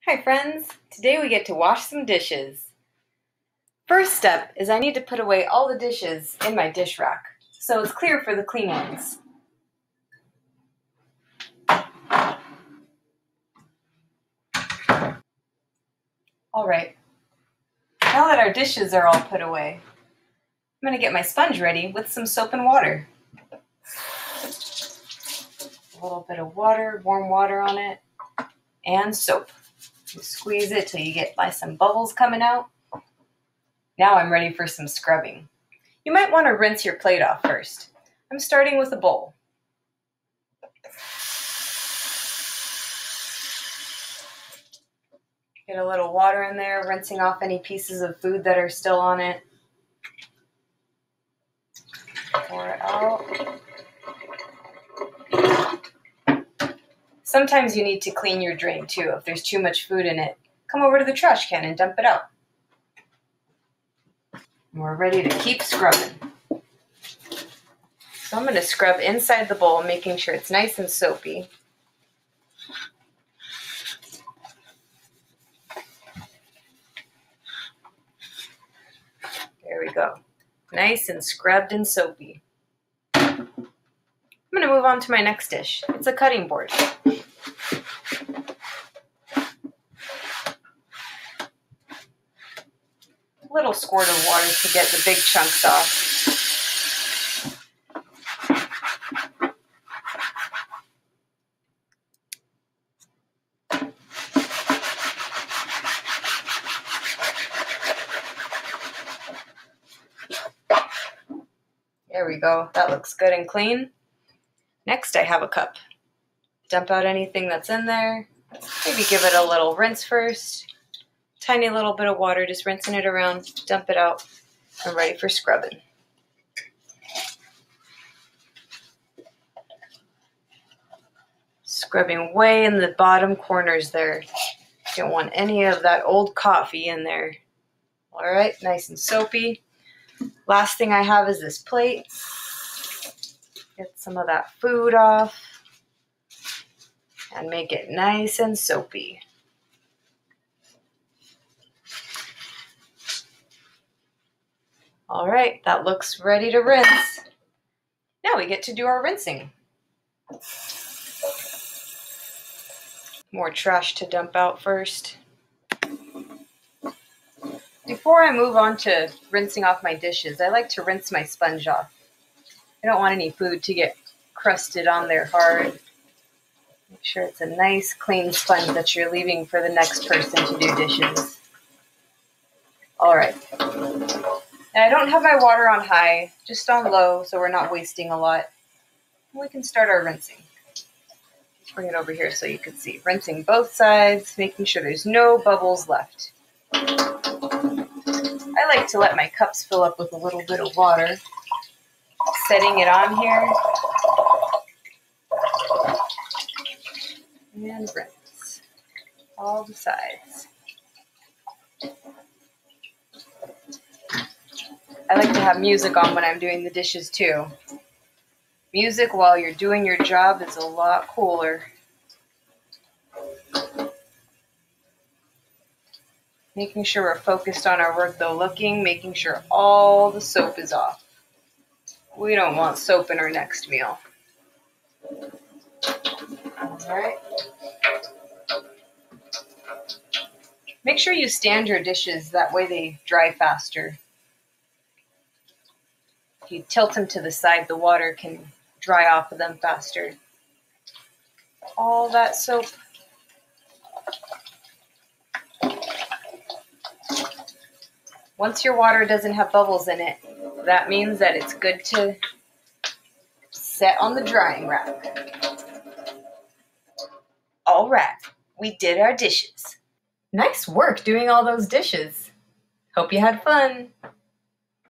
Hi friends! Today we get to wash some dishes. First step is I need to put away all the dishes in my dish rack so it's clear for the clean ones. Alright, now that our dishes are all put away, I'm going to get my sponge ready with some soap and water. A little bit of water, warm water on it, and soap. You squeeze it till you get some bubbles coming out. Now I'm ready for some scrubbing. You might want to rinse your plate off first. I'm starting with a bowl. Get a little water in there, rinsing off any pieces of food that are still on it. Pour it out. Sometimes you need to clean your drain too. If there's too much food in it, come over to the trash can and dump it out. And we're ready to keep scrubbing. So I'm going to scrub inside the bowl, making sure it's nice and soapy. There we go. Nice and scrubbed and soapy. I'm going to move on to my next dish. It's a cutting board. A little squirt of water to get the big chunks off. There we go. That looks good and clean. Next, I have a cup. Dump out anything that's in there. Maybe give it a little rinse first. Tiny little bit of water, just rinsing it around, dump it out. I'm ready for scrubbing. Scrubbing way in the bottom corners there. Don't want any of that old coffee in there. All right, nice and soapy. Last thing I have is this plate. Get some of that food off and make it nice and soapy. All right, that looks ready to rinse. Now we get to do our rinsing. More trash to dump out first. Before I move on to rinsing off my dishes, I like to rinse my sponge off. I don't want any food to get crusted on there hard. Make sure it's a nice, clean sponge that you're leaving for the next person to do dishes. All right. Now I don't have my water on high, just on low, so we're not wasting a lot. We can start our rinsing. Let's bring it over here so you can see. Rinsing both sides, making sure there's no bubbles left. I like to let my cups fill up with a little bit of water. Setting it on here. And rinse. All the sides. I like to have music on when I'm doing the dishes too. Music while you're doing your job is a lot cooler. Making sure we're focused on our work though, making sure all the soap is off. We don't want soap in our next meal. All right. Make sure you stand your dishes, that way they dry faster. If you tilt them to the side, the water can dry off of them faster. All that soap. Once your water doesn't have bubbles in it, that means that it's good to set on the drying rack. All right, we did our dishes. Nice work doing all those dishes. Hope you had fun.